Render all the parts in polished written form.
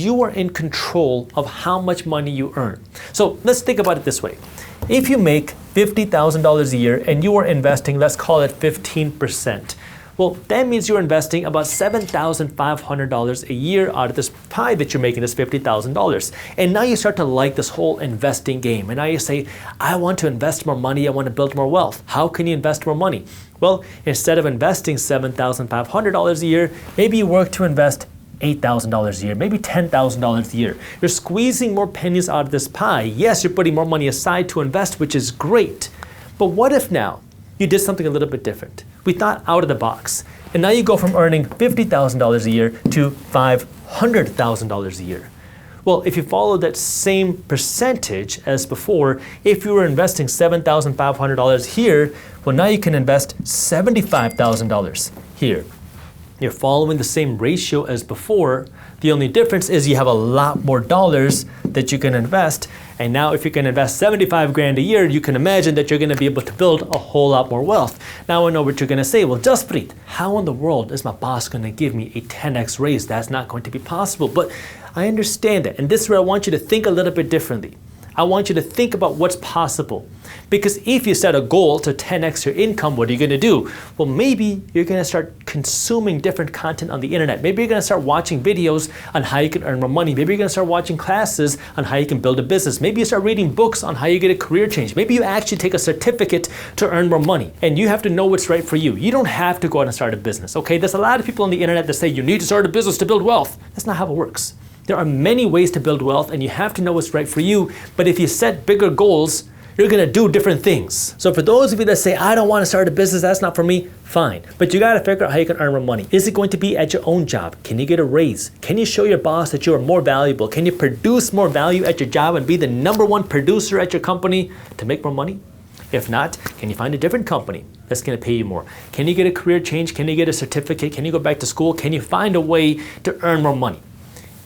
you are in control of how much money you earn. So let's think about it this way. If you make $50,000 a year and you are investing, let's call it 15%, well, that means you're investing about $7,500 a year out of this pie that you're making, this $50,000. And now you start to like this whole investing game. And now you say, I want to invest more money. I want to build more wealth. How can you invest more money? Well, instead of investing $7,500 a year, maybe you work to invest $8,000 a year, maybe $10,000 a year. You're squeezing more pennies out of this pie. Yes, you're putting more money aside to invest, which is great. But what if now you did something a little bit different? We thought out of the box. And now you go from earning $50,000 a year to $500,000 a year. Well, if you follow that same percentage as before, if you were investing $7,500 here, well, now you can invest $75,000 here. You're following the same ratio as before. The only difference is you have a lot more dollars that you can invest. And now if you can invest 75 grand a year, you can imagine that you're going to be able to build a whole lot more wealth. Now I know what you're going to say. Well, Jaspreet, how in the world is my boss going to give me a 10x raise? That's not going to be possible. But I understand that. And this is where I want you to think a little bit differently. I want you to think about what's possible. Because if you set a goal to 10x your income, what are you going to do? Well, maybe you're going to start consuming different content on the internet. Maybe you're going to start watching videos on how you can earn more money. Maybe you're going to start watching classes on how you can build a business. Maybe you start reading books on how you get a career change. Maybe you actually take a certificate to earn more money. And you have to know what's right for you. You don't have to go out and start a business, okay? There's a lot of people on the internet that say you need to start a business to build wealth. That's not how it works. There are many ways to build wealth, and you have to know what's right for you. But if you set bigger goals, you're gonna do different things. So for those of you that say, I don't wanna start a business, that's not for me, fine. But you gotta figure out how you can earn more money. Is it going to be at your own job? Can you get a raise? Can you show your boss that you are more valuable? Can you produce more value at your job and be the #1 producer at your company to make more money? If not, can you find a different company that's gonna pay you more? Can you get a career change? Can you get a certificate? Can you go back to school? Can you find a way to earn more money?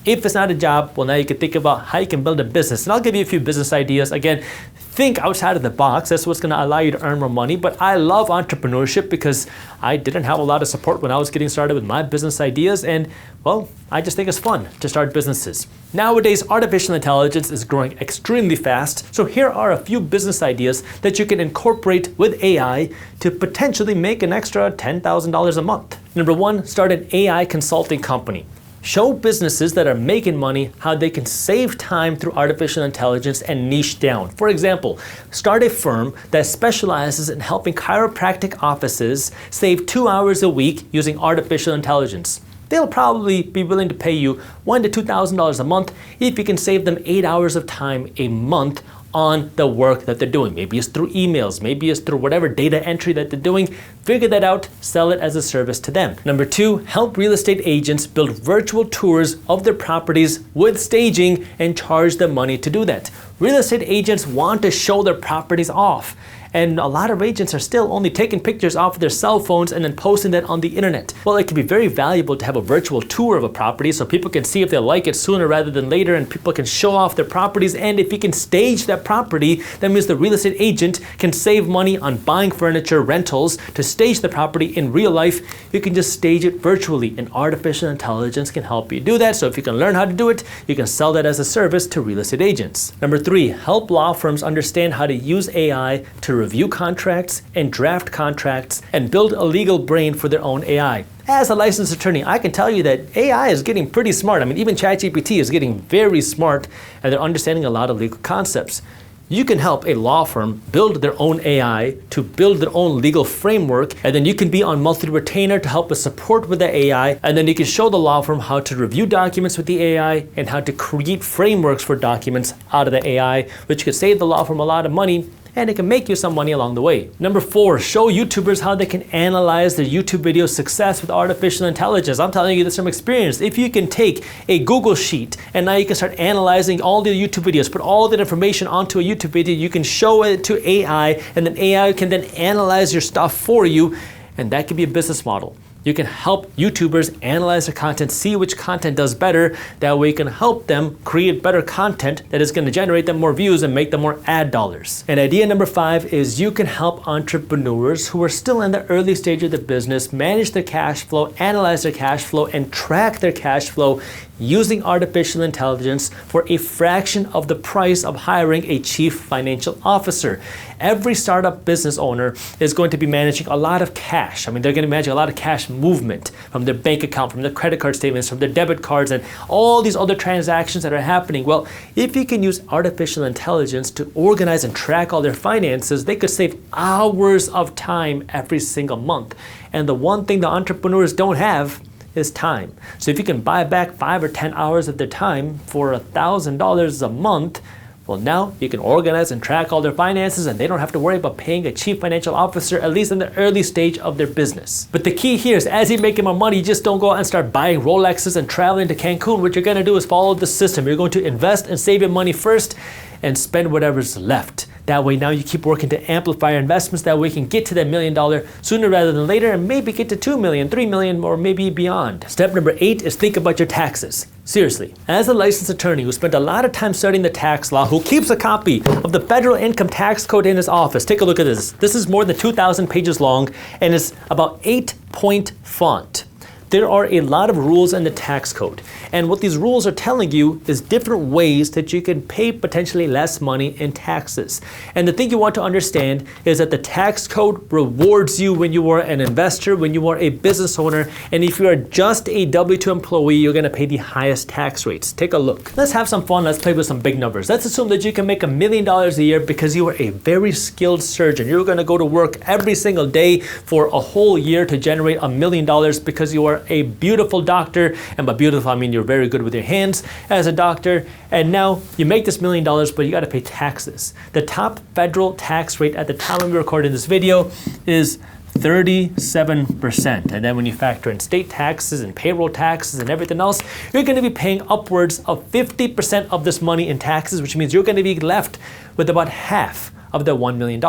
If it's not a job, well, now you can think about how you can build a business. And I'll give you a few business ideas. Again, think outside of the box. That's what's going to allow you to earn more money. But I love entrepreneurship because I didn't have a lot of support when I was getting started with my business ideas. And, well, I just think it's fun to start businesses. Nowadays, artificial intelligence is growing extremely fast. So here are a few business ideas that you can incorporate with AI to potentially make an extra $10,000 a month. Number 1, start an AI consulting company. Show businesses that are making money how they can save time through artificial intelligence and niche down. For example, start a firm that specializes in helping chiropractic offices save 2 hours a week using artificial intelligence. They'll probably be willing to pay you $1,000 to $2,000 a month if you can save them 8 hours of time a month on the work that they're doing. Maybe it's through emails, maybe it's through whatever data entry that they're doing. Figure that out, sell it as a service to them. Number 2, help real estate agents build virtual tours of their properties with staging and charge them money to do that. Real estate agents want to show their properties off. And a lot of agents are still only taking pictures off of their cell phones and then posting that on the internet. Well, it can be very valuable to have a virtual tour of a property so people can see if they like it sooner rather than later, and people can show off their properties. And if you can stage that property, that means the real estate agent can save money on buying furniture rentals to stage the property in real life. You can just stage it virtually, and artificial intelligence can help you do that. So if you can learn how to do it, you can sell that as a service to real estate agents. Number 3, help law firms understand how to use AI to review contracts and draft contracts and build a legal brain for their own AI. As a licensed attorney, I can tell you that AI is getting pretty smart. I mean, even ChatGPT is getting very smart, and they're understanding a lot of legal concepts. You can help a law firm build their own AI to build their own legal framework, and then you can be on monthly retainer to help with support with the AI, and then you can show the law firm how to review documents with the AI and how to create frameworks for documents out of the AI, which could save the law firm a lot of money, and it can make you some money along the way. Number 4, show YouTubers how they can analyze their YouTube video success with artificial intelligence. I'm telling you this from experience. If you can take a Google sheet and now you can start analyzing all the YouTube videos, put all that information onto a YouTube video, you can show it to AI, and then AI can then analyze your stuff for you, and that could be a business model. You can help YouTubers analyze their content, see which content does better. That way you can help them create better content that is going to generate them more views and make them more ad dollars. And idea number 5 is you can help entrepreneurs who are still in the early stage of the business manage their cash flow, analyze their cash flow, and track their cash flow using artificial intelligence for a fraction of the price of hiring a chief financial officer. Every startup business owner is going to be managing a lot of cash. I mean, they're going to be managing a lot of cash movement from their bank account, from their credit card statements, from their debit cards, and all these other transactions that are happening. Well, if you can use artificial intelligence to organize and track all their finances, they could save hours of time every single month. And the one thing the entrepreneurs don't have is time. So if you can buy back 5 or 10 hours of their time for $1,000 a month, well, now you can organize and track all their finances and they don't have to worry about paying a chief financial officer, at least in the early stage of their business. But the key here is as you're making more money, you just don't go out and start buying Rolexes and traveling to Cancun. What you're going to do is follow the system. You're going to invest and save your money first and spend whatever's left. That way now you keep working to amplify your investments. That way you can get to that $1 million sooner rather than later and maybe get to 2 million, 3 million, or maybe beyond. Step number 8 is think about your taxes. Seriously, as a licensed attorney who spent a lot of time studying the tax law, who keeps a copy of the federal income tax code in his office, take a look at this. This is more than 2,000 pages long and is about 8-point font. There are a lot of rules in the tax code. And what these rules are telling you is different ways that you can pay potentially less money in taxes. And the thing you want to understand is that the tax code rewards you when you are an investor, when you are a business owner, and if you are just a W-2 employee, you're gonna pay the highest tax rates. Take a look. Let's have some fun. Let's play with some big numbers. Let's assume that you can make $1 million a year because you are a very skilled surgeon. You're gonna go to work every single day for a whole year to generate $1 million because you are a beautiful doctor. And by beautiful, I mean you're very good with your hands as a doctor. And now you make this $1 million, but you got to pay taxes. The top federal tax rate at the time when we recorded this video is 37%. And then when you factor in state taxes and payroll taxes and everything else, you're going to be paying upwards of 50% of this money in taxes, which means you're going to be left with about half of the $1 million.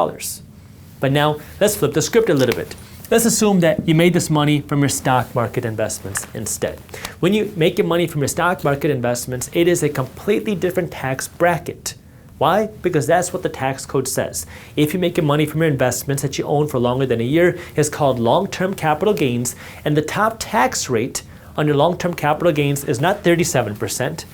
But now let's flip the script a little bit. Let's assume that you made this money from your stock market investments instead. When you make your money from your stock market investments, it is a completely different tax bracket. Why? Because that's what the tax code says. If you make your money from your investments that you own for longer than a year, it's called long-term capital gains, and the top tax rate on your long-term capital gains is not 37%,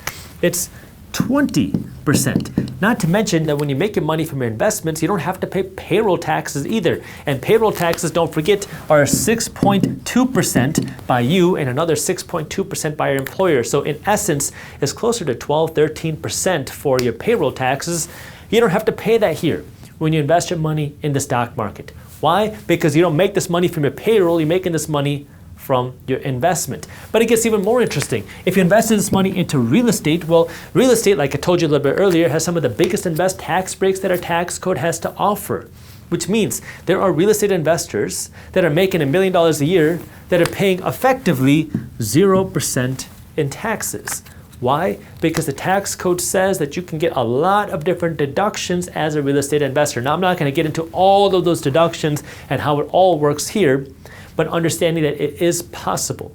it's 20%. Not to mention that when you make your money from your investments, you don't have to pay payroll taxes either. And payroll taxes, don't forget, are 6.2% by you and another 6.2% by your employer. So in essence, it's closer to 12, 13% for your payroll taxes. You don't have to pay that here when you invest your money in the stock market. Why? Because you don't make this money from your payroll, you're making this money from your investment. But it gets even more interesting. If you invested this money into real estate, well, real estate, like I told you a little bit earlier, has some of the biggest and best tax breaks that our tax code has to offer, which means there are real estate investors that are making $1 million a year that are paying effectively 0% in taxes. Why? Because the tax code says that you can get a lot of different deductions as a real estate investor. Now, I'm not going to get into all of those deductions and how it all works here, but understanding that it is possible.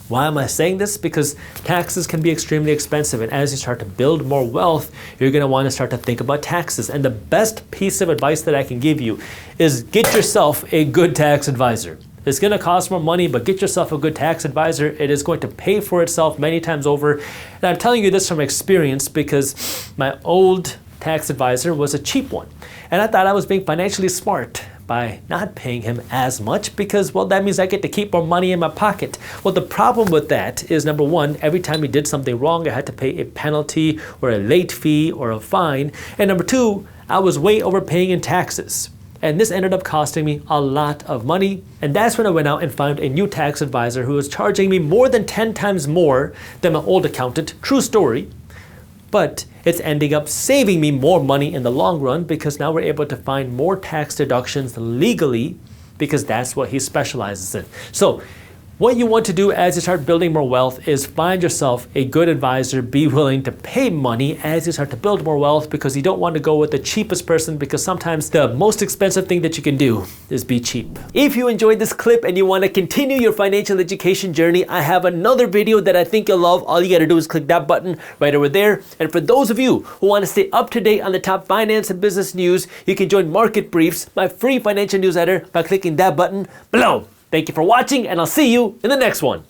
Why am I saying this? Because taxes can be extremely expensive, and as you start to build more wealth, you're going to want to start to think about taxes. And the best piece of advice that I can give you is get yourself a good tax advisor. It's going to cost more money, but get yourself a good tax advisor. It is going to pay for itself many times over. And I'm telling you this from experience because my old tax advisor was a cheap one. And I thought I was being financially smart by not paying him as much because, well, that means I get to keep more money in my pocket. Well, the problem with that is, number one, every time he did something wrong, I had to pay a penalty or a late fee or a fine. And number two, I was way overpaying in taxes. And this ended up costing me a lot of money. And that's when I went out and found a new tax advisor who was charging me more than 10 times more than my old accountant. True story. But it's ending up saving me more money in the long run because now we're able to find more tax deductions legally because that's what he specializes in. So what you want to do as you start building more wealth is find yourself a good advisor, be willing to pay money as you start to build more wealth because you don't want to go with the cheapest person because sometimes the most expensive thing that you can do is be cheap. If you enjoyed this clip and you want to continue your financial education journey, I have another video that I think you'll love. All you got to do is click that button right over there. And for those of you who want to stay up to date on the top finance and business news, you can join Market Briefs, my free financial newsletter, by clicking that button below. Thank you for watching, and I'll see you in the next one.